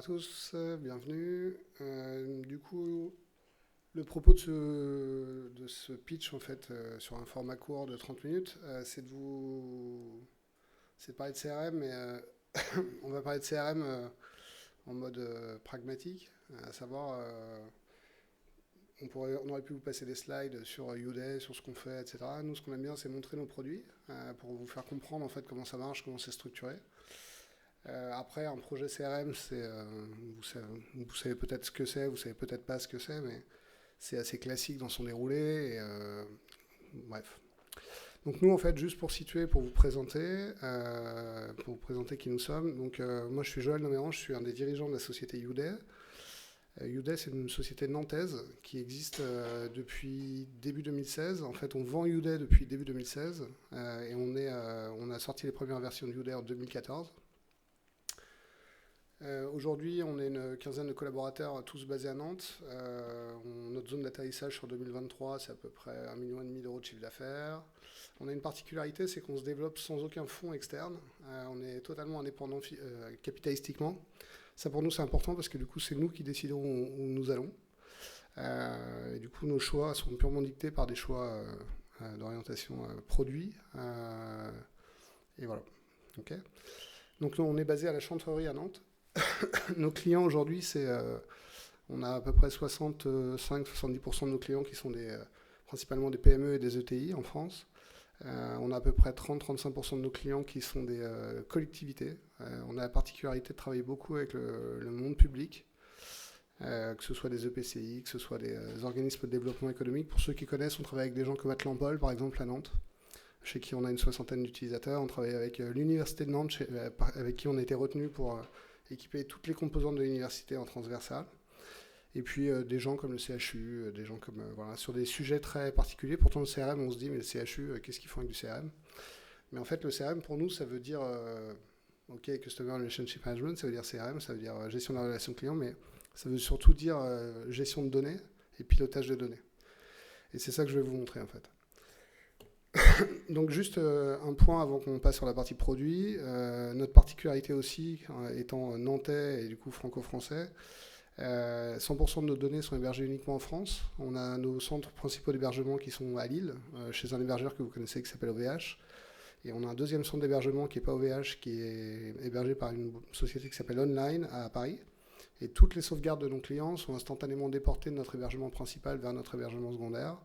à tous, bienvenue. Du coup, le propos de ce pitch, en fait, sur un format court de 30 minutes, c'est de parler de CRM, mais on va parler de CRM en mode pragmatique, à savoir, on aurait pu vous passer des slides sur Youday, sur ce qu'on fait, etc. Nous, ce qu'on aime bien, c'est montrer nos produits pour vous faire comprendre en fait comment ça marche, comment c'est structuré. Après, un projet CRM, vous savez peut-être ce que c'est, vous savez peut-être pas ce que c'est, mais c'est assez classique dans son déroulé. Bref. Donc nous, en fait, juste pour situer, pour vous présenter qui nous sommes. Donc moi, je suis Joël Noméran, je suis un des dirigeants de la société Youday. Youday, c'est une société nantaise qui existe depuis début 2016. En fait, on vend Youday depuis début 2016 et on a sorti les premières versions de Youday en 2014. Aujourd'hui, on est une quinzaine de collaborateurs, tous basés à Nantes. Notre zone d'atterrissage sur 2023, c'est à peu près 1,5 million d'euros de chiffre d'affaires. On a une particularité, c'est qu'on se développe sans aucun fonds externe. On est totalement indépendant capitalistiquement. Ça, pour nous, c'est important parce que du coup, c'est nous qui décidons où nous allons. Et du coup, nos choix sont purement dictés par des choix d'orientation produit. Et voilà. Okay. Donc, nous, on est basé à la Chantrerie à Nantes. Nos clients aujourd'hui, on a à peu près 65-70% de nos clients qui sont principalement des PME et des ETI en France. On a à peu près 30-35% de nos clients qui sont des collectivités. On a la particularité de travailler beaucoup avec le monde public, que ce soit des EPCI, que ce soit des organismes de développement économique. Pour ceux qui connaissent, on travaille avec des gens comme Atlampol, par exemple, à Nantes, chez qui on a une soixantaine d'utilisateurs. On travaille avec l'Université de Nantes, avec qui on a été retenu pour équiper toutes les composantes de l'université en transversal. Et puis des gens comme le CHU, des gens comme voilà, sur des sujets très particuliers. Pourtant le CRM, on se dit mais le CHU, qu'est-ce qu'ils font avec du CRM? Mais en fait le CRM pour nous ça veut dire OK, Customer Relationship Management, ça veut dire CRM, ça veut dire gestion de la relation client, mais ça veut surtout dire gestion de données et pilotage de données. Et c'est ça que je vais vous montrer en fait. Donc juste un point avant qu'on passe sur la partie produit. Notre particularité aussi, étant nantais et du coup franco-français, 100% de nos données sont hébergées uniquement en France. On a nos centres principaux d'hébergement qui sont à Lille, chez un hébergeur que vous connaissez qui s'appelle OVH. Et on a un deuxième centre d'hébergement qui n'est pas OVH, qui est hébergé par une société qui s'appelle Online à Paris. Et toutes les sauvegardes de nos clients sont instantanément déportées de notre hébergement principal vers notre hébergement secondaire.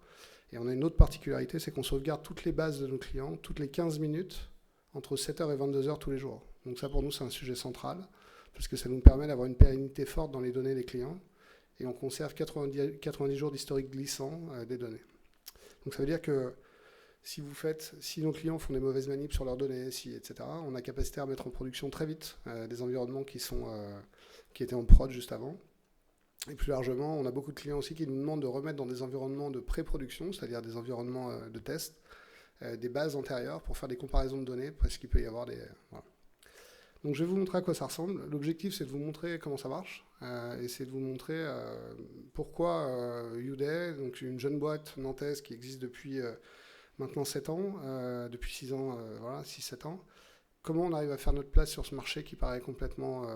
Et on a une autre particularité, c'est qu'on sauvegarde toutes les bases de nos clients, toutes les 15 minutes, entre 7h et 22h tous les jours. Donc ça, pour nous, c'est un sujet central, parce que ça nous permet d'avoir une pérennité forte dans les données des clients, et on conserve 90 jours d'historique glissant des données. Donc ça veut dire que si nos clients font des mauvaises manips sur leurs données, etc., on a capacité à mettre en production très vite des environnements qui étaient en prod juste avant. Et plus largement, on a beaucoup de clients aussi qui nous demandent de remettre dans des environnements de pré-production, c'est-à-dire des environnements de test, des bases antérieures pour faire des comparaisons de données, parce qu'il peut y avoir des... Voilà. Donc je vais vous montrer à quoi ça ressemble. L'objectif, c'est de vous montrer comment ça marche, et c'est de vous montrer pourquoi Youday, donc une jeune boîte nantaise qui existe depuis maintenant 7 ans, depuis 6 ans, voilà, 6-7 ans, comment on arrive à faire notre place sur ce marché qui paraît complètement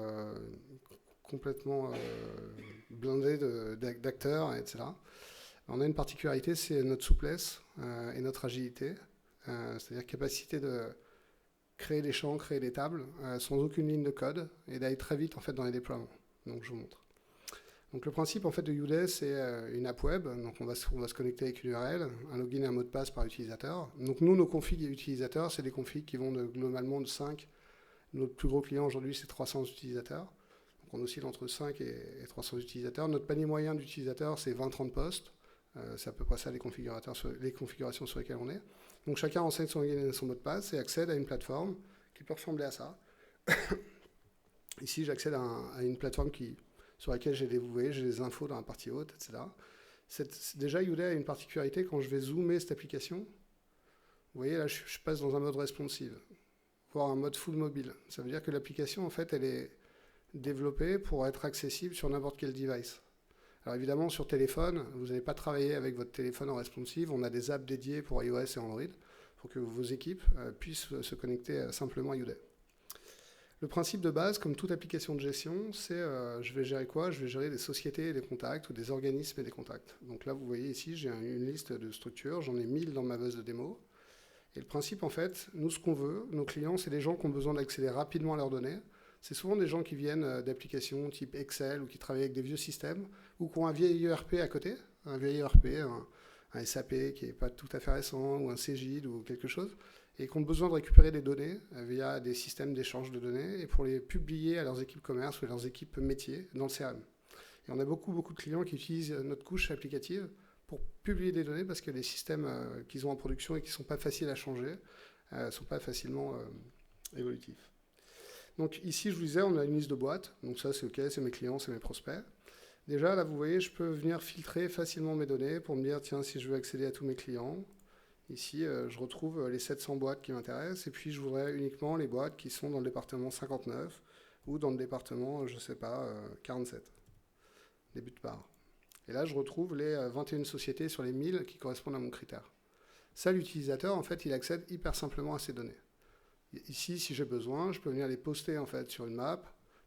blindé d'acteurs, etc. On a une particularité, c'est notre souplesse et notre agilité, c'est-à-dire capacité de créer des champs, créer des tables sans aucune ligne de code et d'aller très vite en fait dans les déploiements. Donc je vous montre. Donc le principe en fait de Youday, c'est une app web. Donc on va se connecter avec une URL, un login et un mot de passe par utilisateur. Donc nous, nos configs utilisateurs, c'est des configs qui vont globalement de 5. Notre plus gros client aujourd'hui, c'est 300 utilisateurs. Donc on oscille entre 5 et 300 utilisateurs. Notre panier moyen d'utilisateurs, c'est 20-30 postes. C'est à peu près ça les configurations sur lesquelles on est. Donc chacun renseigne son mot de passe et accède à une plateforme qui peut ressembler à ça. Ici, j'accède à une plateforme sur laquelle j'ai des infos dans la partie haute, etc. Déjà, Youday a une particularité, quand je vais zoomer cette application, vous voyez, là, je passe dans un mode responsive, voire un mode full mobile. Ça veut dire que l'application, en fait, elle est développée pour être accessible sur n'importe quel device. Alors évidemment, sur téléphone, vous n'allez pas travailler avec votre téléphone en responsive. On a des apps dédiées pour iOS et Android pour que vos équipes puissent se connecter simplement à Youday. Le principe de base, comme toute application de gestion, c'est je vais gérer quoi? Je vais gérer des sociétés et des contacts ou des organismes et des contacts. Donc là, vous voyez ici, j'ai une liste de structures, j'en ai 1000 dans ma base de démo. Et le principe, en fait, nous, ce qu'on veut, nos clients, c'est des gens qui ont besoin d'accéder rapidement à leurs données. C'est souvent des gens qui viennent d'applications type Excel ou qui travaillent avec des vieux systèmes ou qui ont un vieil ERP à côté, un vieil ERP, un SAP qui n'est pas tout à fait récent ou un Cegid ou quelque chose, et qui ont besoin de récupérer des données via des systèmes d'échange de données et pour les publier à leurs équipes commerce ou à leurs équipes métiers dans le CRM. Et on a beaucoup de clients qui utilisent notre couche applicative pour publier des données parce que les systèmes qu'ils ont en production et qui ne sont pas faciles à changer ne sont pas facilement évolutifs. Donc ici, je vous disais, on a une liste de boîtes. Donc ça, c'est OK, c'est mes clients, c'est mes prospects. Déjà, là, vous voyez, je peux venir filtrer facilement mes données pour me dire, tiens, si je veux accéder à tous mes clients, ici, je retrouve les 700 boîtes qui m'intéressent. Et puis, je voudrais uniquement les boîtes qui sont dans le département 59 ou dans le département, je ne sais pas, 47. Début de part. Et là, je retrouve les 21 sociétés sur les 1000 qui correspondent à mon critère. Ça, l'utilisateur, en fait, il accède hyper simplement à ces données. Ici, si j'ai besoin, je peux venir les poster en fait sur une map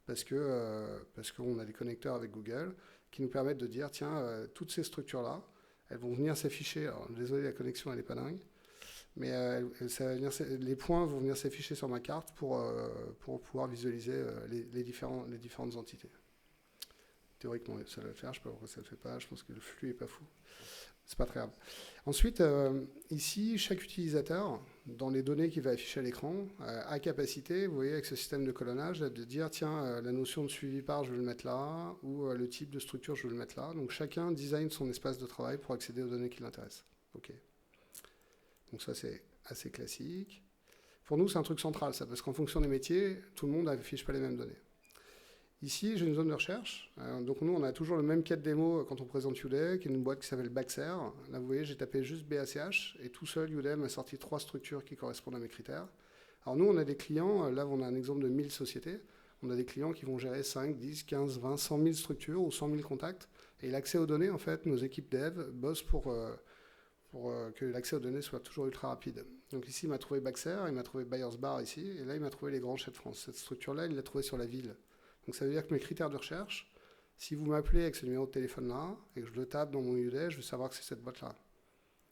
parce qu'on a des connecteurs avec Google qui nous permettent de dire tiens, toutes ces structures-là, elles vont venir s'afficher. Alors, désolé, la connexion, elle n'est pas dingue. Mais les points vont venir s'afficher sur ma carte pour pouvoir visualiser les différentes entités. Théoriquement, ça va le faire. Je ne sais pas pourquoi ça ne le fait pas. Je pense que le flux n'est pas fou. C'est pas très grave. Ensuite, ici, chaque utilisateur, dans les données qu'il va afficher à l'écran, a capacité, vous voyez, avec ce système de colonnage, de dire, tiens, la notion de suivi par, je vais le mettre là, ou le type de structure, je vais le mettre là. Donc, chacun design son espace de travail pour accéder aux données qui l'intéressent. OK. Donc, ça, c'est assez classique. Pour nous, c'est un truc central, ça, parce qu'en fonction des métiers, tout le monde n'affiche pas les mêmes données. Ici, j'ai une zone de recherche. Donc nous, on a toujours le même cas de démo quand on présente Udemy, qui est une boîte qui s'appelle Baxer. Là, vous voyez, j'ai tapé juste BACH, et tout seul, Udemy m'a sorti 3 structures qui correspondent à mes critères. Alors nous, on a des clients, là, on a un exemple de 1000 sociétés. On a des clients qui vont gérer 5, 10, 15, 20, 100 000 structures ou 100 000 contacts. Et l'accès aux données, en fait, nos équipes dev bossent pour que l'accès aux données soit toujours ultra rapide. Donc ici, il m'a trouvé Baxer, il m'a trouvé Bayers Bar ici, et là, il m'a trouvé les grands chefs de France. Cette structure-là, il l'a trouvée sur la ville. Donc ça veut dire que mes critères de recherche, si vous m'appelez avec ce numéro de téléphone-là, et que je le tape dans mon Udemy, je veux savoir que c'est cette boîte-là.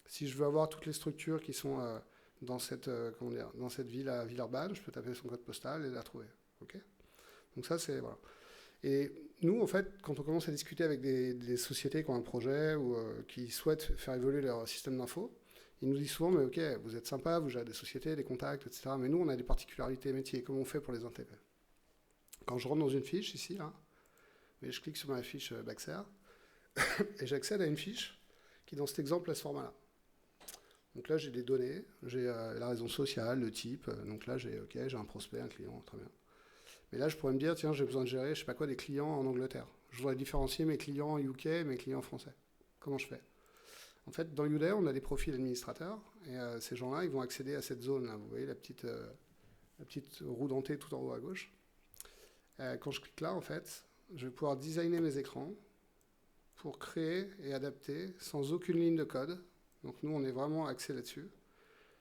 Si je veux avoir toutes les structures qui sont dans cette ville à Villeurbanne, je peux taper son code postal et la trouver. Okay, donc ça, c'est... Voilà. Et nous, en fait, quand on commence à discuter avec des sociétés qui ont un projet ou qui souhaitent faire évoluer leur système d'info, ils nous disent souvent, mais OK, vous êtes sympa, vous gérez des sociétés, des contacts, etc. Mais nous, on a des particularités métiers. Comment on fait pour les intégrer? Quand je rentre dans une fiche, ici, là, mais je clique sur ma fiche Baxer, et j'accède à une fiche qui, dans cet exemple, a ce format-là. Donc là, j'ai des données, j'ai la raison sociale, le type. Donc là, j'ai un prospect, un client, très bien. Mais là, je pourrais me dire, tiens, j'ai besoin de gérer, je sais pas quoi, des clients en Angleterre. Je voudrais différencier mes clients UK et mes clients français. Comment je fais? En fait, dans Udemy, on a des profils administrateurs, et ces gens-là, ils vont accéder à cette zone-là. Vous voyez la petite roue dentée tout en haut à gauche. Quand je clique là, en fait, je vais pouvoir designer mes écrans pour créer et adapter sans aucune ligne de code. Donc nous, on est vraiment axé là-dessus.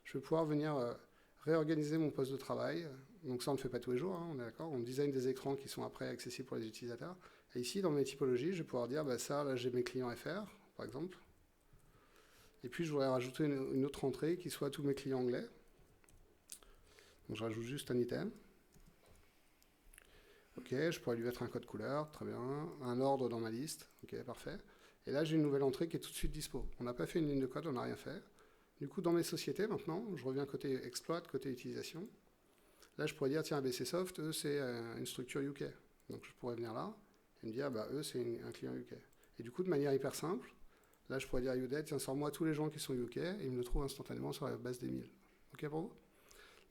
Je vais pouvoir venir réorganiser mon poste de travail. Donc ça, on ne le fait pas tous les jours, hein, on est d'accord. On design des écrans qui sont après accessibles pour les utilisateurs. Et ici, dans mes typologies, je vais pouvoir dire, bah, ça, là, j'ai mes clients FR, par exemple. Et puis, je voudrais rajouter une autre entrée qui soit tous mes clients anglais. Donc je rajoute juste un item. OK, je pourrais lui mettre un code couleur, très bien, un ordre dans ma liste, OK, parfait. Et là, j'ai une nouvelle entrée qui est tout de suite dispo. On n'a pas fait une ligne de code, on n'a rien fait. Du coup, dans mes sociétés, maintenant, je reviens côté exploit, côté utilisation. Là, je pourrais dire, tiens, ABCsoft, eux, c'est une structure UK. Donc, je pourrais venir là et me dire, bah, eux, c'est un client UK. Et du coup, de manière hyper simple, là, je pourrais dire à Udemy, tiens, sors-moi tous les gens qui sont UK, et il me le trouve instantanément sur la base des 1000. OK pour vous?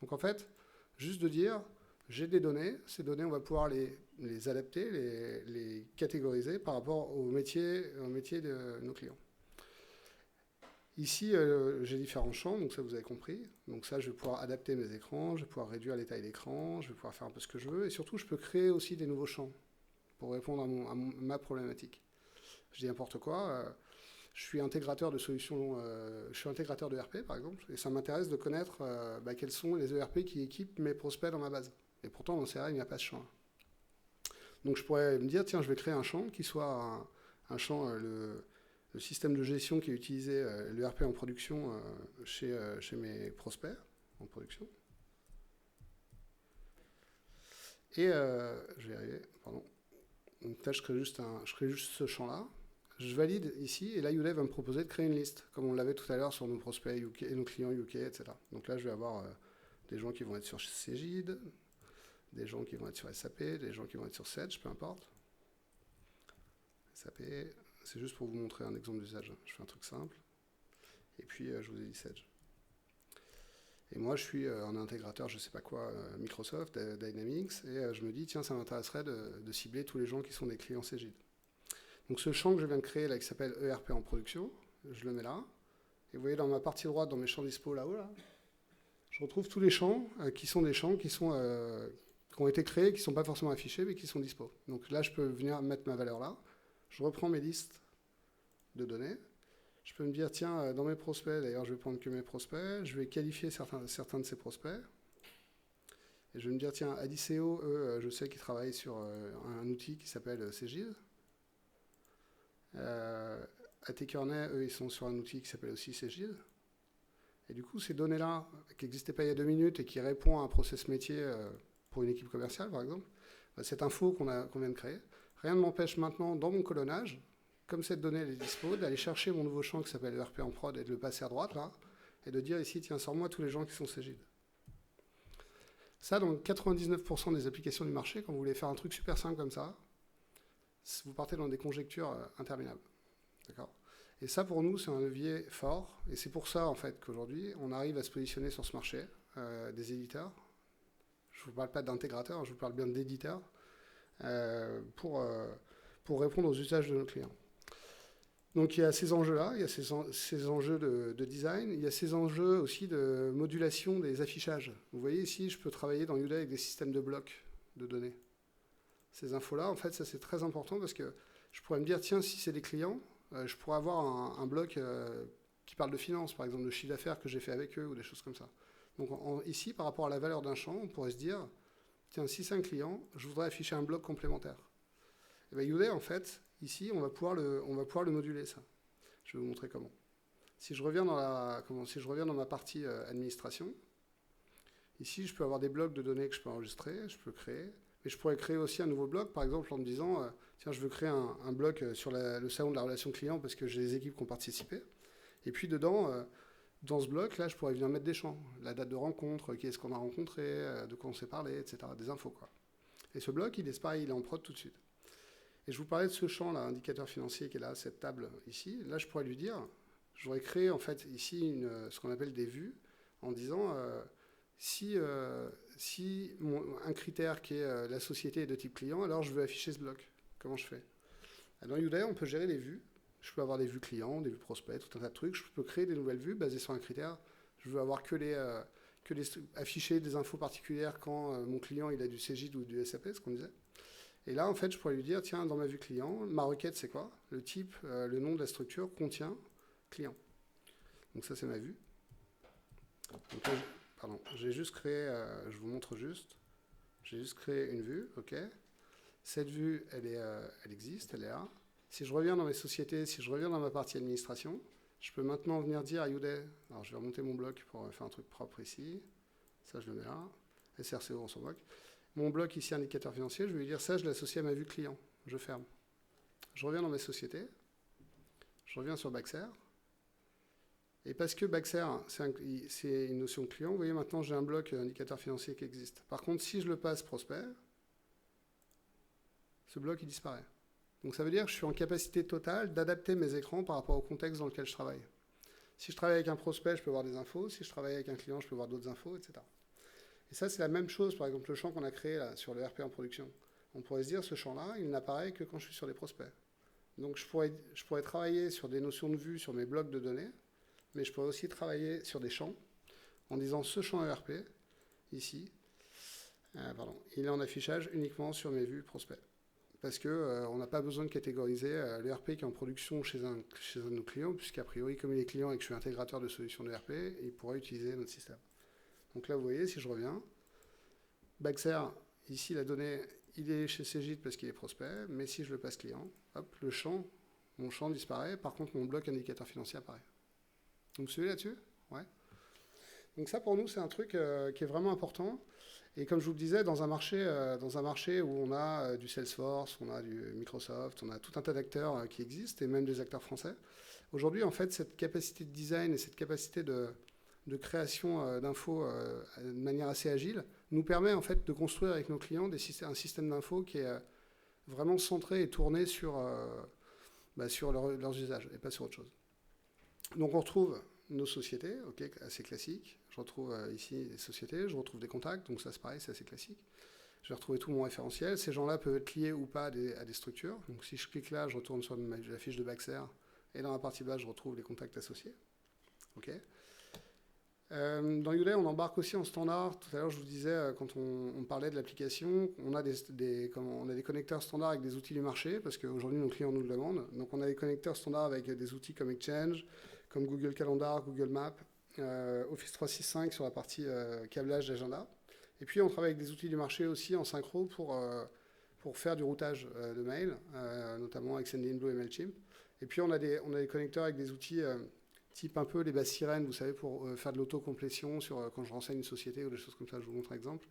Donc, en fait, juste de dire... J'ai des données, ces données, on va pouvoir les adapter, les catégoriser par rapport au métier de nos clients. Ici, j'ai différents champs, donc ça vous avez compris. Donc ça, je vais pouvoir adapter mes écrans, je vais pouvoir réduire les tailles d'écran, je vais pouvoir faire un peu ce que je veux, et surtout, je peux créer aussi des nouveaux champs pour répondre à ma problématique. Je dis n'importe quoi, je suis intégrateur de solutions, je suis intégrateur de ERP, par exemple, et ça m'intéresse de connaître quels sont les ERP qui équipent mes prospects dans ma base. Et pourtant, dans CRM, il n'y a pas ce champ. Donc je pourrais me dire, tiens, je vais créer un champ qui soit un champ, le système de gestion qui est utilisé, l'ERP en production chez mes prospects en production. Et je vais y arriver, pardon. Donc là, je crée juste ce champ-là. Je valide ici, et là, Youday va me proposer de créer une liste, comme on l'avait tout à l'heure sur nos prospects UK et nos clients UK, etc. Donc là, je vais avoir des gens qui vont être sur Cegid, des gens qui vont être sur SAP, des gens qui vont être sur Sedge, peu importe. SAP, c'est juste pour vous montrer un exemple d'usage. Je fais un truc simple. Et puis, je vous ai dit Sedge. Et moi, je suis un intégrateur, je ne sais pas quoi, Microsoft, Dynamics, et je me dis, tiens, ça m'intéresserait de cibler tous les gens qui sont des clients Cegid. Donc ce champ que je viens de créer, là, qui s'appelle ERP en production, je le mets là. Et vous voyez, dans ma partie droite, dans mes champs dispo là-haut, là, je retrouve tous les champs qui sont des champs qui ont été créés, qui ne sont pas forcément affichés, mais qui sont dispo. Donc là, je peux venir mettre ma valeur là. Je reprends mes listes de données. Je peux me dire, tiens, dans mes prospects, d'ailleurs, je vais prendre que mes prospects, je vais qualifier certains de ces prospects. Et je vais me dire, tiens, Adiceo, eux, je sais qu'ils travaillent sur un outil qui s'appelle Cegid. AT-Kearney, eux, ils sont sur un outil qui s'appelle aussi Cegid. Et du coup, ces données-là, qui n'existaient pas il y a 2 minutes et qui répondent à un process métier pour une équipe commerciale, par exemple, cette info qu'on vient de créer, rien ne m'empêche maintenant, dans mon colonnage, comme cette donnée elle est dispo, d'aller chercher mon nouveau champ qui s'appelle ERP en prod et de le passer à droite, là, et de dire ici, tiens, sors-moi tous les gens qui sont Cegid. Ça, dans 99% des applications du marché, quand vous voulez faire un truc super simple comme ça, vous partez dans des conjectures interminables. D'accord ? Et ça, pour nous, c'est un levier fort. Et c'est pour ça, en fait, qu'aujourd'hui, on arrive à se positionner sur ce marché des éditeurs. Je ne vous parle pas d'intégrateurs, je vous parle bien d'éditeurs pour répondre aux usages de nos clients. Donc, il y a ces enjeux-là, il y a ces enjeux de design, il y a ces enjeux aussi de modulation des affichages. Vous voyez ici, je peux travailler dans Youday avec des systèmes de blocs de données. Ces infos-là, en fait, ça c'est très important parce que je pourrais me dire, tiens, si c'est des clients, je pourrais avoir un bloc qui parle de finance, par exemple, de chiffre d'affaires que j'ai fait avec eux ou des choses comme ça. Donc ici, par rapport à la valeur d'un champ, on pourrait se dire, tiens, si c'est un client, je voudrais afficher un bloc complémentaire. Et bien Youday, en fait, ici, on va pouvoir le moduler, ça. Je vais vous montrer comment. Si je reviens dans ma partie administration, ici, je peux avoir des blocs de données que je peux enregistrer, je peux créer. Mais je pourrais créer aussi un nouveau bloc, par exemple, en me disant, tiens, je veux créer un bloc sur le salon de la relation client parce que j'ai des équipes qui ont participé. Et puis dedans, dans ce bloc, là, je pourrais venir mettre des champs. La date de rencontre, qui est-ce qu'on a rencontré, de quoi on s'est parlé, etc. Des infos, quoi. Et ce bloc, il est pareil, il est en prod tout de suite. Et je vous parlais de ce champ, là, indicateur financier, qui est là, cette table ici. Là, je pourrais lui dire, je voudrais créer, en fait, ici, ce qu'on appelle des vues, en disant... Si un critère qui est la société est de type client, alors je veux afficher ce bloc. Comment je fais ? Dans Youday, on peut gérer les vues. Je peux avoir des vues clients, des vues prospects, tout un tas de trucs. Je peux créer des nouvelles vues basées sur un critère. Je veux avoir afficher des infos particulières quand mon client il a du Cegid ou du SAP, ce qu'on disait. Et là, en fait, je pourrais lui dire, tiens, dans ma vue client, ma requête, c'est quoi ? Le type, le nom de la structure contient client. Donc ça, c'est ma vue. Donc là, pardon, j'ai juste créé, je vous montre juste, j'ai juste créé une vue, ok. Cette vue, elle existe, elle est là. Si je reviens dans mes sociétés, si je reviens dans ma partie administration, je peux maintenant venir dire à Youday, alors je vais remonter mon bloc pour faire un truc propre ici, ça je le mets là, SRCO on s'en moque. Mon bloc ici, indicateur financier, je vais lui dire ça, je l'associe à ma vue client, je ferme. Je reviens dans mes sociétés, je reviens sur Baxter. Et parce que Baxter, c'est une notion de client, vous voyez maintenant j'ai un bloc indicateur financier qui existe. Par contre, si je le passe prospect, ce bloc il disparaît. Donc ça veut dire que je suis en capacité totale d'adapter mes écrans par rapport au contexte dans lequel je travaille. Si je travaille avec un prospect, je peux voir des infos. Si je travaille avec un client, je peux voir d'autres infos, etc. Et ça, c'est la même chose, par exemple, le champ qu'on a créé là, sur le RP en production. On pourrait se dire, ce champ-là, il n'apparaît que quand je suis sur les prospects. Donc je pourrais travailler sur des notions de vue sur mes blocs de données, mais je pourrais aussi travailler sur des champs en disant ce champ ERP, ici, il est en affichage uniquement sur mes vues prospects. Parce qu'on n'a pas besoin de catégoriser l'ERP qui est en production chez un de nos clients, puisqu'a priori, comme il est client et que je suis intégrateur de solutions d'ERP, il pourra utiliser notre système. Donc là, vous voyez, si je reviens, Baxer, ici, la donnée, il est chez Cegid parce qu'il est prospect, mais si je le passe client, hop, mon champ disparaît. Par contre, mon bloc indicateur financier apparaît. Vous me suivez là-dessus? Ouais. Donc ça, pour nous, c'est un truc qui est vraiment important. Et comme je vous le disais, dans un marché où on a du Salesforce, on a du Microsoft, on a tout un tas d'acteurs qui existent, et même des acteurs français, aujourd'hui, en fait, cette capacité de design et cette capacité de création d'infos de manière assez agile nous permet en fait de construire avec nos clients un système d'infos qui est vraiment centré et tourné sur leurs usages et pas sur autre chose. Donc on retrouve nos sociétés, ok, assez classiques. Je retrouve ici des sociétés, je retrouve des contacts, donc ça c'est pareil, c'est assez classique. Je vais retrouver tout mon référentiel. Ces gens-là peuvent être liés ou pas à des structures. Donc si je clique là, je retourne sur la fiche de Baxer, et dans la partie basse, je retrouve les contacts associés. Ok. Dans Youday, on embarque aussi en standard. Tout à l'heure, je vous disais, quand on parlait de l'application, on a des connecteurs standards avec des outils du marché, parce qu'aujourd'hui, nos clients nous le demandent. Donc, on a des connecteurs standards avec des outils comme Exchange, comme Google Calendar, Google Maps, Office 365 sur la partie câblage d'agenda. Et puis, on travaille avec des outils du marché aussi en synchro pour faire du routage de mail, notamment avec Sendinblue et MailChimp. Et puis, on a des connecteurs avec des outils type un peu les bases sirènes, vous savez, pour faire de l'autocomplétion quand je renseigne une société ou des choses comme ça. Je vous montre un exemple.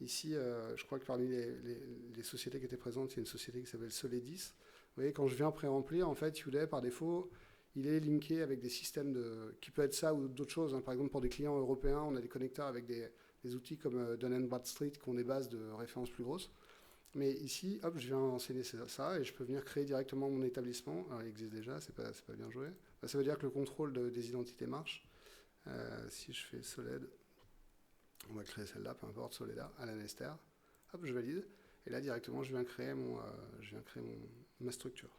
Ici, je crois que parmi les sociétés qui étaient présentes, il y a une société qui s'appelle Soledis. Vous voyez, quand je viens pré-remplir, en fait, Youday, par défaut, il est linké avec des systèmes qui peut être ça ou d'autres choses. Hein. Par exemple, pour des clients européens, on a des connecteurs avec des outils comme Dun & Bradstreet qui ont des bases de références plus grosses. Mais ici, hop, je viens enseigner ça et je peux venir créer directement mon établissement. Alors, il existe déjà, c'est pas bien joué. Ça veut dire que le contrôle des identités marche. Si je fais Soled, on va créer celle-là, peu importe, Soleda, Alan Esther. Hop, je valide. Et là, directement, je viens créer ma structure.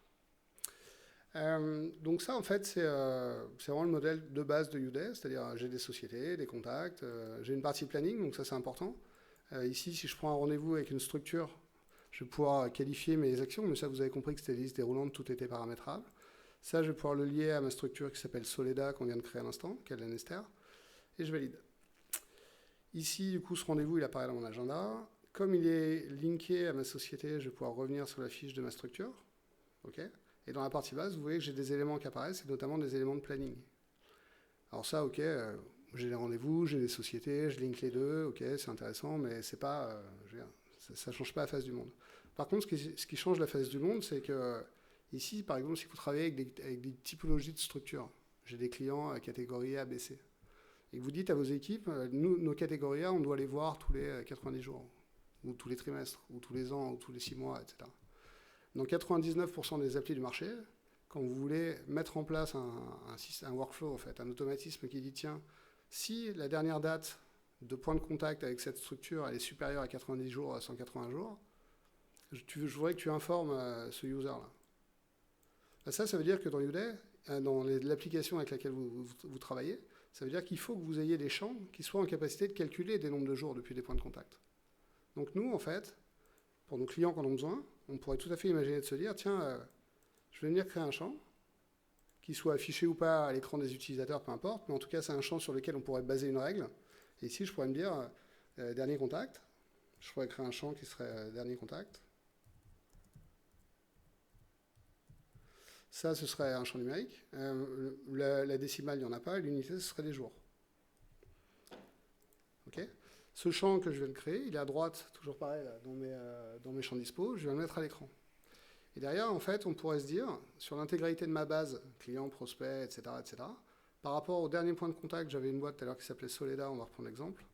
Donc ça, en fait, c'est vraiment le modèle de base de Youday. C'est-à-dire, j'ai des sociétés, des contacts, j'ai une partie planning, donc ça, c'est important. Ici, si je prends un rendez-vous avec une structure, je vais pouvoir qualifier mes actions, mais ça, vous avez compris que c'était des listes déroulantes, tout était paramétrable. Ça, je vais pouvoir le lier à ma structure qui s'appelle Soleda, qu'on vient de créer à l'instant, qui est Alan Esther, et je valide. Ici, du coup, ce rendez-vous, il apparaît dans mon agenda. Comme il est linké à ma société, je vais pouvoir revenir sur la fiche de ma structure. Ok. Et dans la partie basse, vous voyez que j'ai des éléments qui apparaissent, et notamment des éléments de planning. Alors ça, ok, j'ai les rendez-vous, j'ai les sociétés, je link les deux, ok, c'est intéressant, mais c'est pas, ça ne change pas la face du monde. Par contre, ce qui change la face du monde, c'est que ici, par exemple, si vous travaillez avec des typologies de structures, j'ai des clients à catégorie A, B, C, et que vous dites à vos équipes, nos catégories A, on doit les voir tous les 90 jours, ou tous les trimestres, ou tous les ans, ou tous les 6 mois, etc. Dans 99% des applis du marché, quand vous voulez mettre en place un workflow, en fait, un automatisme qui dit, tiens, si la dernière date de point de contact avec cette structure elle est supérieure à 90 jours, à 180 jours, je voudrais que tu informes ce user-là. Ça veut dire que dans Youday, dans l'application avec laquelle vous travaillez, ça veut dire qu'il faut que vous ayez des champs qui soient en capacité de calculer des nombres de jours depuis des points de contact. Donc nous, en fait, pour nos clients qui en ont besoin, on pourrait tout à fait imaginer de se dire, tiens, je vais venir créer un champ, qui soit affiché ou pas à l'écran des utilisateurs, peu importe, mais en tout cas, c'est un champ sur lequel on pourrait baser une règle. Et ici, je pourrais me dire, dernier contact, je pourrais créer un champ qui serait dernier contact. Ça, ce serait un champ numérique. La décimale, il n'y en a pas. L'unité, ce serait des jours. Ok. Ce champ que je viens de créer, il est à droite, toujours pareil, là, dans mes champs dispo. Je vais le mettre à l'écran. Et derrière, en fait, on pourrait se dire, sur l'intégralité de ma base, client, prospect, etc., par rapport au dernier point de contact, j'avais une boîte tout à l'heure qui s'appelait Soleda, on va reprendre l'exemple.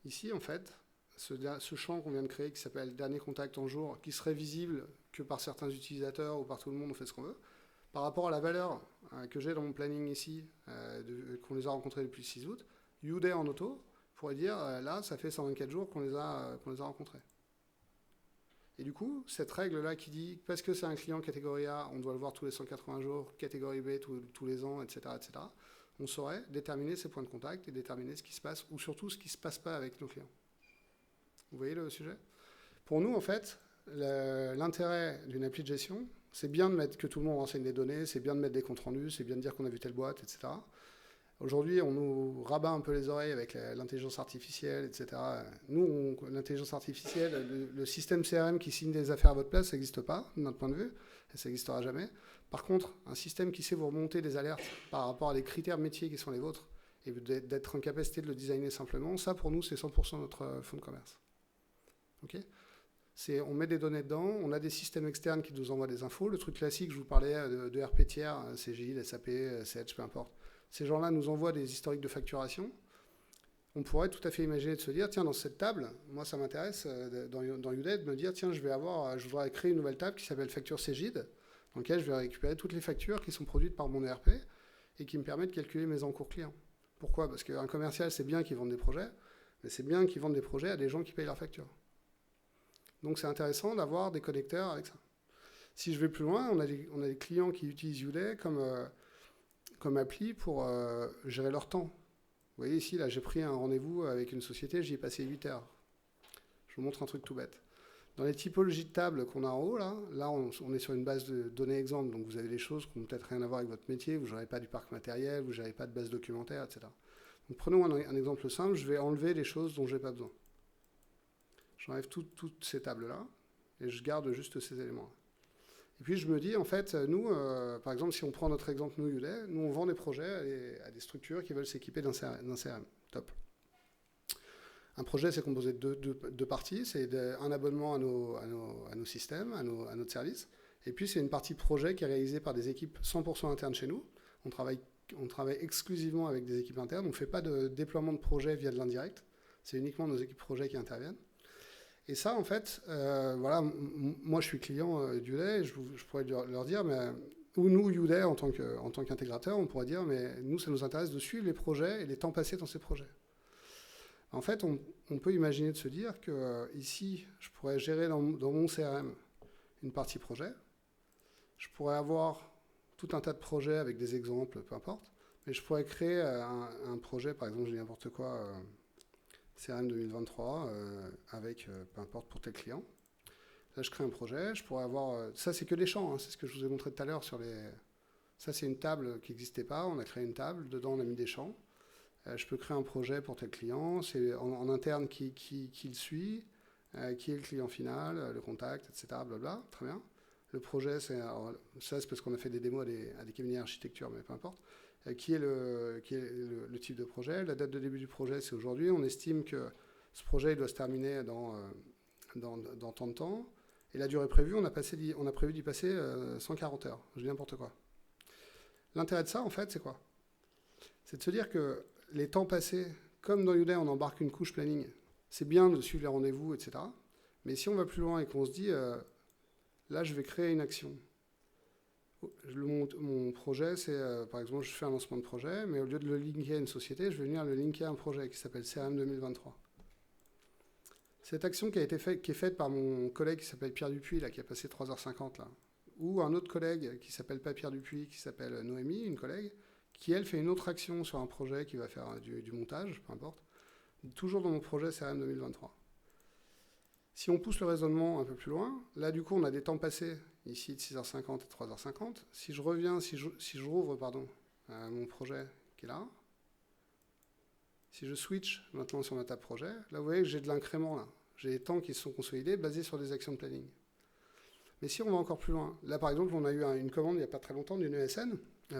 Ici, en fait, ce champ qu'on vient de créer qui s'appelle dernier contact en jour, qui serait visible que par certains utilisateurs ou par tout le monde, on fait ce qu'on veut, par rapport à la valeur que j'ai dans mon planning ici, qu'on les a rencontrés depuis le 6 août, Youday en auto pourrait dire, là, ça fait 124 jours qu'on les a rencontrés. Et du coup, cette règle-là qui dit, parce que c'est un client catégorie A, on doit le voir tous les 180 jours, catégorie B tous les ans, etc., on saurait déterminer ces points de contact et déterminer ce qui se passe, ou surtout ce qui ne se passe pas avec nos clients. Vous voyez le sujet? Pour nous, en fait, l'intérêt d'une appli de gestion, c'est bien de mettre que tout le monde renseigne des données, c'est bien de mettre des comptes rendus, c'est bien de dire qu'on a vu telle boîte, etc. Aujourd'hui, on nous rabat un peu les oreilles avec l'intelligence artificielle, etc. Nous, l'intelligence artificielle, le système CRM qui signe des affaires à votre place, ça n'existe pas, de notre point de vue, et ça n'existera jamais. Par contre, un système qui sait vous remonter des alertes par rapport à des critères métiers qui sont les vôtres, et d'être en capacité de le designer simplement, ça, pour nous, c'est 100% notre fonds de commerce. Ok ? On met des données dedans, on a des systèmes externes qui nous envoient des infos. Le truc classique, je vous parlais de RP tiers, CGI, SAP, CH, peu importe. Ces gens-là nous envoient des historiques de facturation. On pourrait tout à fait imaginer de se dire, tiens, dans cette table, moi ça m'intéresse, dans Udemy, de me dire, tiens, je voudrais créer une nouvelle table qui s'appelle Facture Cegid, dans laquelle je vais récupérer toutes les factures qui sont produites par mon ERP et qui me permettent de calculer mes encours clients. Pourquoi ? Parce qu'un commercial, c'est bien qu'il vende des projets, mais c'est bien qu'il vende des projets à des gens qui payent leurs factures. Donc c'est intéressant d'avoir des connecteurs avec ça. Si je vais plus loin, on a des clients qui utilisent Udemy comme appli pour gérer leur temps. Vous voyez ici, là, j'ai pris un rendez-vous avec une société, j'y ai passé 8 heures. Je vous montre un truc tout bête. Dans les typologies de tables qu'on a en haut, là on est sur une base de données exemples, donc vous avez des choses qui n'ont peut-être rien à voir avec votre métier, vous n'aurez pas du parc matériel, vous n'aurez pas de base documentaire, etc. Donc prenons un exemple simple, je vais enlever les choses dont je n'ai pas besoin. J'enlève toutes ces tables-là, et je garde juste ces éléments-là. Et puis je me dis, en fait, nous, par exemple, si on prend notre exemple, nous, Udemy, nous, on vend des projets à des structures qui veulent s'équiper d'un CRM. Top. Un projet, c'est composé de deux parties. C'est un abonnement à nos systèmes, à notre service. Et puis, c'est une partie projet qui est réalisée par des équipes 100% internes chez nous. On travaille exclusivement avec des équipes internes. On ne fait pas de déploiement de projet via de l'indirect. C'est uniquement nos équipes projet qui interviennent. Et ça, en fait, voilà, moi, je suis client d'Udemy, je pourrais leur dire, mais, ou nous, Udemy, en tant qu'intégrateur, on pourrait dire, mais nous, ça nous intéresse de suivre les projets et les temps passés dans ces projets. En fait, on peut imaginer de se dire que ici, je pourrais gérer dans mon CRM une partie projet. Je pourrais avoir tout un tas de projets avec des exemples, peu importe, mais je pourrais créer un projet, par exemple, je dis n'importe quoi, CRM 2023, avec, peu importe, pour tel client. Là, je crée un projet, je pourrais avoir... ça, c'est que des champs, hein, c'est ce que je vous ai montré tout à l'heure sur les... Ça, c'est une table qui n'existait pas, on a créé une table, dedans, on a mis des champs. Je peux créer un projet pour tel client, c'est en interne qui le suit, qui est le client final, le contact, etc., blablabla, très bien. Le projet, ça, c'est parce qu'on a fait des démos à des cabinets d'architecture, mais peu importe. Qui est le type de projet. La date de début du projet, c'est aujourd'hui. On estime que ce projet il doit se terminer dans tant de temps. Et la durée prévue, on a prévu d'y passer 140 heures. Je dis n'importe quoi. L'intérêt de ça, en fait, c'est quoi ? C'est de se dire que les temps passés, comme dans Udemy, on embarque une couche planning. C'est bien de suivre les rendez-vous, etc. Mais si on va plus loin et qu'on se dit, là, je vais créer une action. Mon projet, c'est, par exemple, je fais un lancement de projet, mais au lieu de le linker à une société, je vais venir le linker à un projet qui s'appelle CRM 2023. Cette action qui est faite par mon collègue qui s'appelle Pierre Dupuis, là, qui a passé 3h50, là, ou un autre collègue qui s'appelle pas Pierre Dupuis, qui s'appelle Noémie, une collègue, qui, elle, fait une autre action sur un projet qui va faire du montage, peu importe, toujours dans mon projet CRM 2023. Si on pousse le raisonnement un peu plus loin, là, du coup, on a des temps passés, ici, de 6h50 à 3h50. Si je reviens, si je rouvre, mon projet qui est là, si je switch maintenant sur ma table projet, là, vous voyez que j'ai de l'incrément, là. J'ai des temps qui se sont consolidés, basés sur des actions de planning. Mais si on va encore plus loin, là, par exemple, on a eu une commande il n'y a pas très longtemps d'une ESN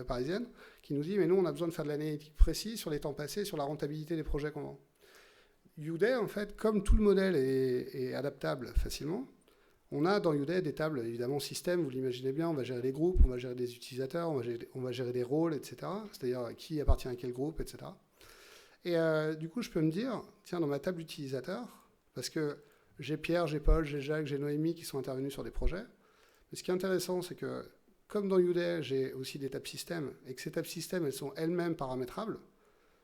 parisienne qui nous dit, mais nous, on a besoin de faire de l'analytique précise sur les temps passés, sur la rentabilité des projets qu'on vend. Udemy, en fait, comme tout le modèle est adaptable facilement, on a dans Udemy des tables, évidemment, système, vous l'imaginez bien, on va gérer des groupes, on va gérer des utilisateurs, on va gérer des rôles, etc. C'est-à-dire qui appartient à quel groupe, etc. Et du coup, je peux me dire, tiens, dans ma table utilisateur, parce que j'ai Pierre, j'ai Paul, j'ai Jacques, j'ai Noémie qui sont intervenus sur des projets. Mais ce qui est intéressant, c'est que comme dans Udemy, j'ai aussi des tables système, et que ces tables système, elles sont elles-mêmes paramétrables,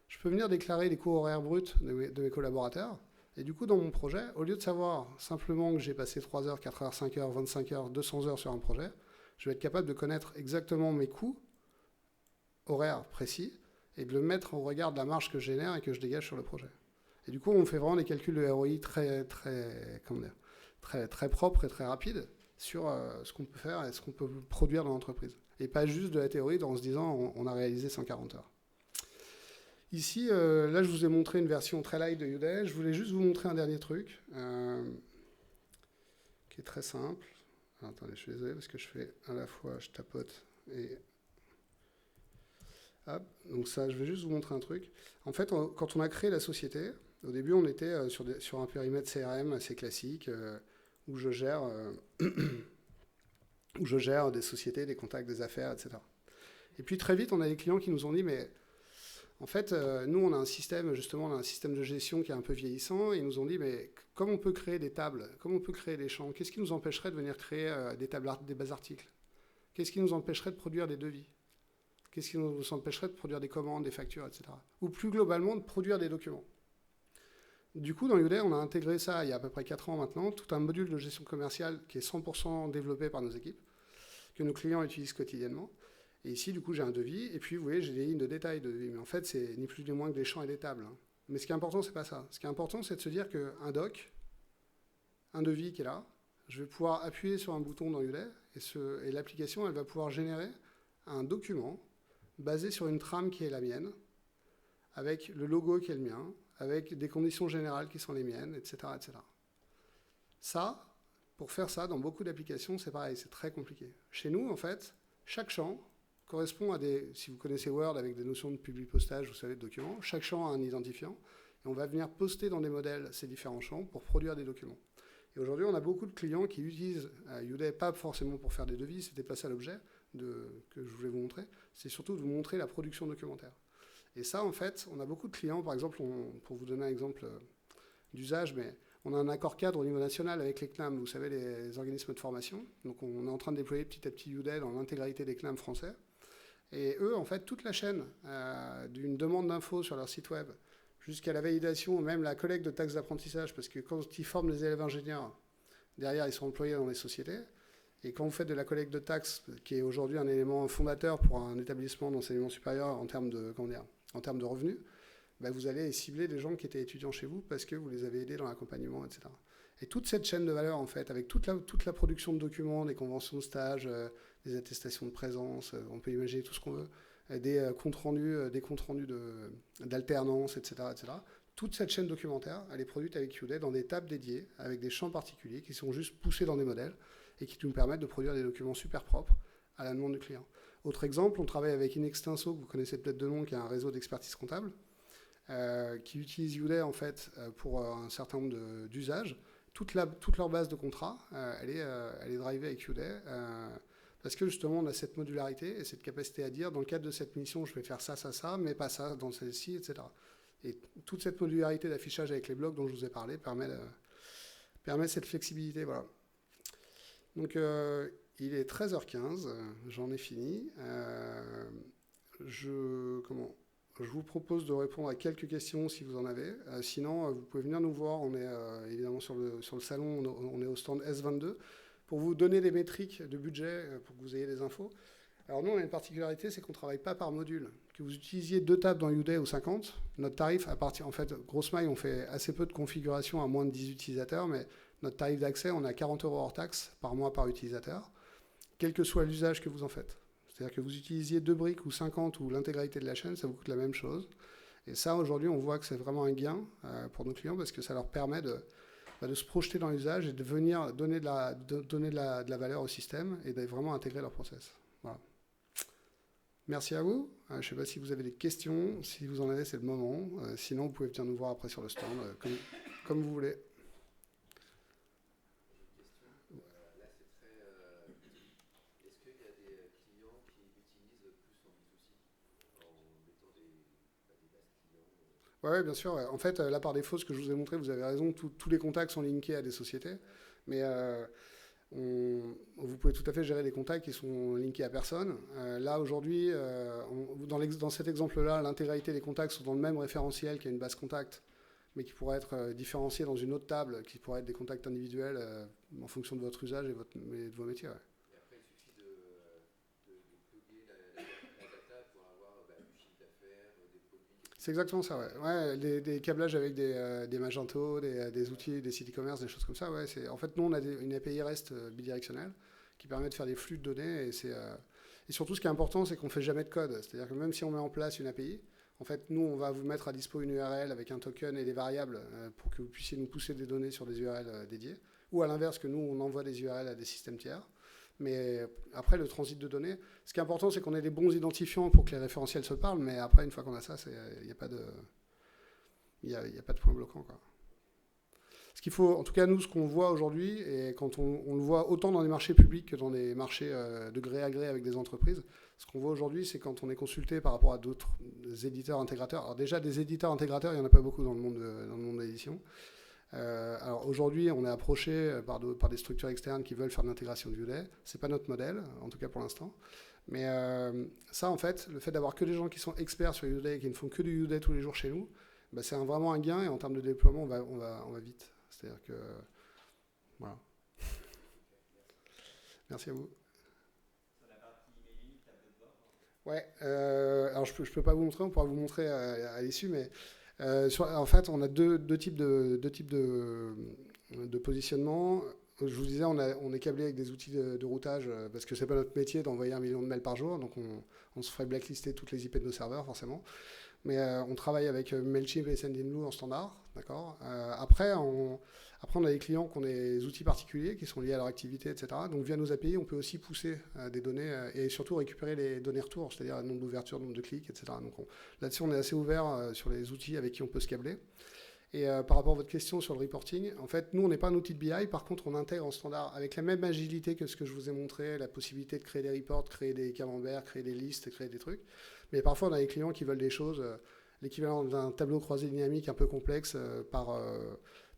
je peux venir déclarer les coûts horaires bruts de mes collaborateurs. Et du coup, dans mon projet, au lieu de savoir simplement que j'ai passé 3 heures, 4 heures, 5 heures, 25 heures, 200 heures sur un projet, je vais être capable de connaître exactement mes coûts horaires précis et de le mettre au regard de la marge que je génère et que je dégage sur le projet. Et du coup, on fait vraiment des calculs de ROI très propres et très rapides sur ce qu'on peut faire et ce qu'on peut produire dans l'entreprise. Et pas juste de la théorie en se disant on a réalisé 140 heures. Ici, là, je vous ai montré une version très light de Udemy. Je voulais juste vous montrer un dernier truc qui est très simple. Alors, attendez, je suis désolé parce que je fais à la fois, je tapote et... Hop, donc ça, je vais juste vous montrer un truc. En fait, quand on a créé la société, au début, on était sur un périmètre CRM assez classique où je gère, où je gère des sociétés, des contacts, des affaires, etc. Et puis très vite, on a des clients qui nous ont dit, mais en fait, nous, on a un système, justement, on a un système de gestion qui est un peu vieillissant, et ils nous ont dit, mais comment on peut créer des tables, comment on peut créer des champs, qu'est-ce qui nous empêcherait de venir créer des tables, des bases articles? Qu'est-ce qui nous empêcherait de produire des devis? Qu'est-ce qui nous empêcherait de produire des commandes, des factures, etc. Ou plus globalement, de produire des documents. Du coup, dans Udemy, on a intégré ça il y a à peu près 4 ans maintenant, tout un module de gestion commerciale qui est 100% développé par nos équipes, que nos clients utilisent quotidiennement. Et ici, du coup, j'ai un devis, et puis, vous voyez, j'ai des lignes de détail de devis. Mais en fait, c'est ni plus ni moins que des champs et des tables. Mais ce qui est important, c'est pas ça. Ce qui est important, c'est de se dire qu'un doc, un devis qui est là, je vais pouvoir appuyer sur un bouton dans Udemy, et l'application, elle va pouvoir générer un document basé sur une trame qui est la mienne, avec le logo qui est le mien, avec des conditions générales qui sont les miennes, etc., etc. Ça, pour faire ça, dans beaucoup d'applications, c'est pareil, c'est très compliqué. Chez nous, en fait, chaque champ correspond à des... Si vous connaissez Word avec des notions de publi-postage, vous savez, de documents, chaque champ a un identifiant, et on va venir poster dans des modèles ces différents champs pour produire des documents. Et aujourd'hui, on a beaucoup de clients qui utilisent Udemy, pas forcément pour faire des devis, c'était pas ça l'objet que je voulais vous montrer, c'est surtout de vous montrer la production documentaire. Et ça, en fait, on a beaucoup de clients, par exemple, pour vous donner un exemple d'usage, mais on a un accord cadre au niveau national avec les CNAM, vous savez, les organismes de formation. Donc on est en train de déployer petit à petit Udemy dans l'intégralité des CNAM français. Et eux, en fait, toute la chaîne d'une demande d'infos sur leur site web jusqu'à la validation, même la collecte de taxes d'apprentissage, parce que quand ils forment les élèves ingénieurs, derrière, ils sont employés dans les sociétés. Et quand vous faites de la collecte de taxes, qui est aujourd'hui un élément fondateur pour un établissement d'enseignement supérieur en termes de revenus, bah vous allez cibler des gens qui étaient étudiants chez vous parce que vous les avez aidés dans l'accompagnement, etc. Et toute cette chaîne de valeur, en fait, avec toute la production de documents, des conventions de stage, des attestations de présence, on peut imaginer tout ce qu'on veut, des comptes rendus d'alternance, etc., etc. Toute cette chaîne documentaire, elle est produite avec Udemy dans des tables dédiées, avec des champs particuliers qui sont juste poussés dans des modèles et qui nous permettent de produire des documents super propres à la demande du client. Autre exemple, on travaille avec Inextinso, que vous connaissez peut-être de nom, qui est un réseau d'expertise comptable, qui utilise Udemy en fait pour un certain nombre d'usages. Toute leur base de contrats, elle est drivée avec Udemy, parce que justement on a cette modularité et cette capacité à dire dans le cadre de cette mission je vais faire ça, ça, ça, mais pas ça dans celle-ci, etc. Et toute cette modularité d'affichage avec les blocs dont je vous ai parlé permet cette flexibilité. Voilà. Donc il est 13h15, j'en ai fini. Je vous propose de répondre à quelques questions si vous en avez. Sinon, vous pouvez venir nous voir. On est évidemment sur le salon, on est au stand S22 pour vous donner des métriques de budget pour que vous ayez des infos. Alors nous, on a une particularité, c'est qu'on ne travaille pas par module. Que vous utilisiez 2 tables dans Udemy ou 50, notre tarif, en fait, grosse maille, on fait assez peu de configurations à moins de 10 utilisateurs, mais notre tarif d'accès, on est à 40 € hors taxe par mois par utilisateur, quel que soit l'usage que vous en faites. C'est-à-dire que vous utilisiez 2 briques ou 50 ou l'intégralité de la chaîne, ça vous coûte la même chose. Et ça, aujourd'hui, on voit que c'est vraiment un gain pour nos clients parce que ça leur permet de se projeter dans l'usage et de venir donner de la valeur au système et de vraiment intégrer leur process. Voilà. Merci à vous. Je ne sais pas si vous avez des questions. Si vous en avez, c'est le moment. Sinon, vous pouvez venir nous voir après sur le stand, comme vous voulez. Oui, bien sûr. Ouais. En fait, là, par défaut, ce que je vous ai montré, vous avez raison, tous les contacts sont linkés à des sociétés. Mais vous pouvez tout à fait gérer des contacts qui sont linkés à personne. Là, aujourd'hui, dans cet exemple-là, l'intégralité des contacts sont dans le même référentiel qu'il y a une base contact, mais qui pourrait être différenciée dans une autre table, qui pourrait être des contacts individuels en fonction de votre usage et de vos métiers. Ouais. C'est exactement ça, ouais. Ouais, des câblages avec des Magento, des outils, des sites e-commerce, des choses comme ça. Ouais, en fait, nous, on a une API REST bidirectionnelle qui permet de faire des flux de données. Et surtout, ce qui est important, c'est qu'on ne fait jamais de code. C'est-à-dire que même si on met en place une API, En fait, nous, on va vous mettre à dispo une URL avec un token et des variables pour que vous puissiez nous pousser des données sur des URL dédiées. Ou à l'inverse, que nous, on envoie des URL à des systèmes tiers. Mais après, le transit de données, ce qui est important, c'est qu'on ait des bons identifiants pour que les référentiels se parlent. Mais après, une fois qu'on a ça, il n'y a pas de... Il n'y a pas de point bloquant, quoi. Ce qu'il faut, en tout cas nous, ce qu'on voit aujourd'hui, et quand on le voit autant dans les marchés publics que dans les marchés de gré à gré avec des entreprises, ce qu'on voit aujourd'hui, c'est quand on est consulté par rapport à d'autres éditeurs intégrateurs. Alors déjà, des éditeurs intégrateurs, il n'y en a pas beaucoup dans le monde de l'édition. Alors aujourd'hui, on est approché par des structures externes qui veulent faire de l'intégration de Udemy. Ce n'est pas notre modèle, en tout cas pour l'instant. Mais ça, en fait, le fait d'avoir que des gens qui sont experts sur Udemy et qui ne font que du Udemy tous les jours chez nous, bah, c'est vraiment un gain, et en termes de déploiement, on va vite. C'est-à-dire que... Voilà. Merci à vous. Sur la partie emailing, tableau de bord. Ouais, alors je peux pas vous montrer, on pourra vous montrer à l'issue, mais en fait, on a deux types de positionnement. Je vous disais, on est câblé avec des outils de routage parce que c'est pas notre métier d'envoyer 1 million de mails par jour, donc on se ferait blacklister toutes les IP de nos serveurs, forcément. Mais on travaille avec Mailchimp et Sendinblue en standard, d'accord. Après, on a des clients qui ont des outils particuliers qui sont liés à leur activité, etc. Donc via nos API, on peut aussi pousser des données et surtout récupérer les données retour, c'est-à-dire le nombre d'ouvertures, le nombre de clics, etc. Donc là-dessus, on est assez ouvert sur les outils avec qui on peut se câbler. Et par rapport à votre question sur le reporting, en fait, nous, on n'est pas un outil de BI. Par contre, on intègre en standard avec la même agilité que ce que je vous ai montré, la possibilité de créer des reports, créer des camemberts, créer des listes, créer des trucs. Mais parfois, on a des clients qui veulent des choses, l'équivalent d'un tableau croisé dynamique un peu complexe par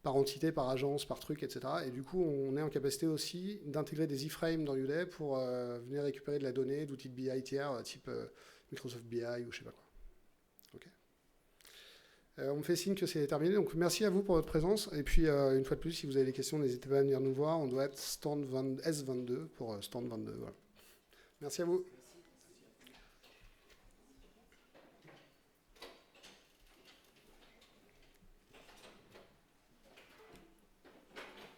entité, par agence, par truc, etc. Et du coup, on est en capacité aussi d'intégrer des iframes dans Udemy pour venir récupérer de la donnée d'outils de BI tiers, type Microsoft BI ou je sais pas quoi. Ok. On me fait signe que c'est terminé, donc merci à vous pour votre présence. Et puis, une fois de plus, si vous avez des questions, n'hésitez pas à venir nous voir. On doit être stand S22 pour stand 22. Voilà. Merci à vous.